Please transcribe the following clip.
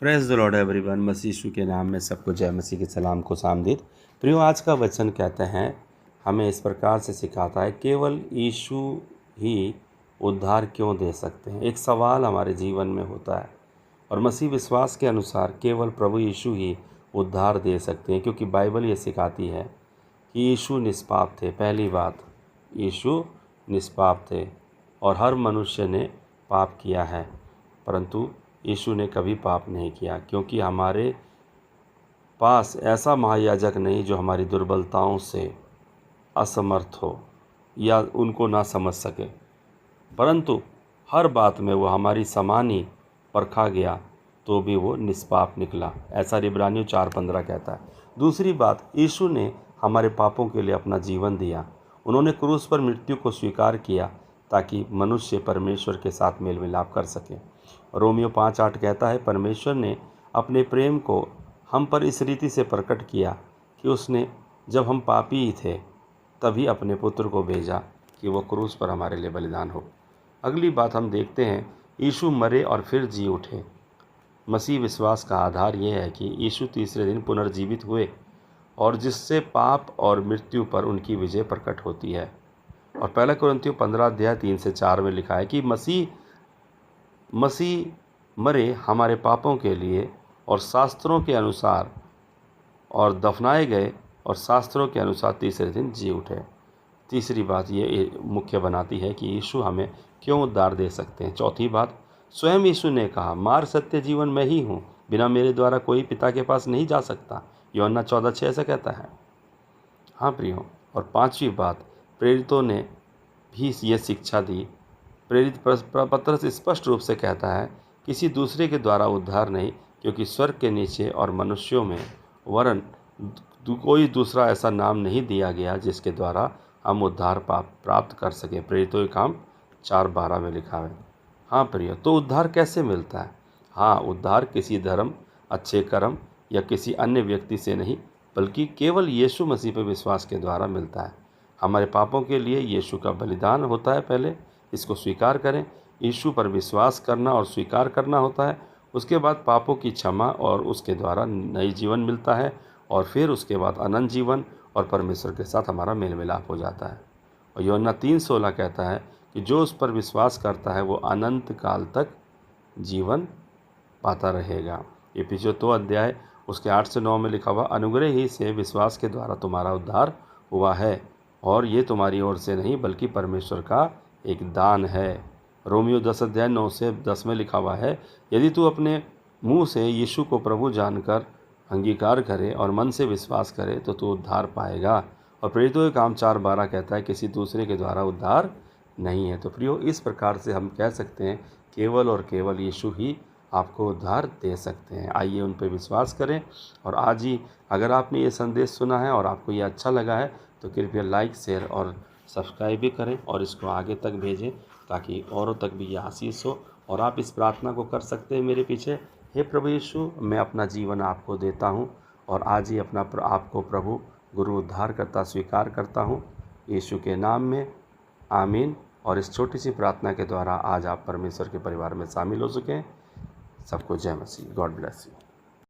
Praise the lord everyone. मसीह यीशु के नाम में सबको जय मसीह के सलाम को आमदीद। प्रियो, आज का वचन कहते हैं, हमें इस प्रकार से सिखाता है, केवल यीशु ही उद्धार क्यों दे सकते हैं। एक सवाल हमारे जीवन में होता है और मसीह विश्वास के अनुसार केवल प्रभु यीशु ही उद्धार दे सकते हैं, क्योंकि बाइबल ये सिखाती है कि यीशु निष्पाप थे। पहली बात, यीशु निष्पाप थे और हर मनुष्य ने पाप किया है, परंतु यीशु ने कभी पाप नहीं किया, क्योंकि हमारे पास ऐसा महायाजक नहीं जो हमारी दुर्बलताओं से असमर्थ हो या उनको ना समझ सके, परंतु हर बात में वो हमारी समान ही परखा गया तो भी वो निष्पाप निकला। ऐसा इब्रानियों 4:15 कहता है। दूसरी बात, यीशु ने हमारे पापों के लिए अपना जीवन दिया। उन्होंने क्रूस पर मृत्यु को स्वीकार किया ताकि मनुष्य परमेश्वर के साथ मेल मिलाप कर सके। रोमियो 5:8 कहता है, परमेश्वर ने अपने प्रेम को हम पर इस रीति से प्रकट किया कि उसने, जब हम पापी ही थे, तभी अपने पुत्र को भेजा कि वो क्रूस पर हमारे लिए बलिदान हो। अगली बात हम देखते हैं, यीशु मरे और फिर जी उठे। मसीह विश्वास का आधार ये है कि यीशु तीसरे दिन पुनर्जीवित हुए और जिससे पाप और मृत्यु पर उनकी विजय प्रकट होती है। और पहला कुरिन्थियों 15:3-4 में लिखा है कि मसीह मरे हमारे पापों के लिए और शास्त्रों के अनुसार, और दफनाए गए और शास्त्रों के अनुसार तीसरे दिन जी उठे। तीसरी बात ये मुख्य बनाती है कि यीशु हमें क्यों उद्धार दे सकते हैं। चौथी बात, स्वयं यीशु ने कहा, मार्ग सत्य जीवन मैं ही हूँ, बिना मेरे द्वारा कोई पिता के पास नहीं जा सकता। यूहन्ना 14:6 ऐसा कहता है। हाँ प्रियो, और पांचवी बात, प्रेरितों ने भी ये शिक्षा दी। प्रेरित पत्रस स्पष्ट रूप से कहता है, किसी दूसरे के द्वारा उद्धार नहीं, क्योंकि स्वर्ग के नीचे और मनुष्यों में वरन कोई दूसरा ऐसा नाम नहीं दिया गया जिसके द्वारा हम उद्धार प्राप्त कर सके। प्रेरितों के काम 4:12 में लिखा है। हाँ प्रिय, तो उद्धार कैसे मिलता है? हाँ, उद्धार किसी धर्म, अच्छे कर्म या किसी अन्य व्यक्ति से नहीं, बल्कि केवल यीशु मसीह पर विश्वास के द्वारा मिलता है। हमारे पापों के लिए यीशु का बलिदान होता है। पहले इसको स्वीकार करें, यीशु पर विश्वास करना और स्वीकार करना होता है। उसके बाद पापों की क्षमा और उसके द्वारा नई जीवन मिलता है, और फिर उसके बाद अनंत जीवन और परमेश्वर के साथ हमारा मेल मिलाप हो जाता है। और यूहन्ना 3:16 कहता है कि जो उस पर विश्वास करता है वो अनंत काल तक जीवन पाता रहेगा। इफिसियों 2 अध्याय उसके 8-9 में लिखा हुआ, अनुग्रह ही से विश्वास के द्वारा तुम्हारा उद्धार हुआ है, और ये तुम्हारी ओर से नहीं बल्कि परमेश्वर का एक दान है। रोमियो 10:9-10 में लिखा हुआ है, यदि तू अपने मुंह से यीशु को प्रभु जानकर अंगीकार करे और मन से विश्वास करे तो तू उद्धार पाएगा। और प्रेरितों के काम 4:12 कहता है, किसी दूसरे के द्वारा उद्धार नहीं है। तो प्रियो, इस प्रकार से हम कह सकते हैं, केवल और केवल यीशु ही आपको उद्धार दे सकते हैं। आइए उन पर विश्वास करें। और आज ही अगर आपने ये संदेश सुना है और आपको ये अच्छा लगा है तो कृपया लाइक, शेयर और सब्सक्राइब भी करें और इसको आगे तक भेजें, ताकि औरों तक भी ये आशीष हो। और आप इस प्रार्थना को कर सकते हैं मेरे पीछे, हे प्रभु यीशु, मैं अपना जीवन आपको देता हूँ और आज ही अपना आपको प्रभु गुरु उद्धार करता स्वीकार करता हूँ, यीशु के नाम में, आमीन। और इस छोटी सी प्रार्थना के द्वारा आज आप परमेश्वर के परिवार में शामिल हो सकें। सबको जय मसीह। God bless you.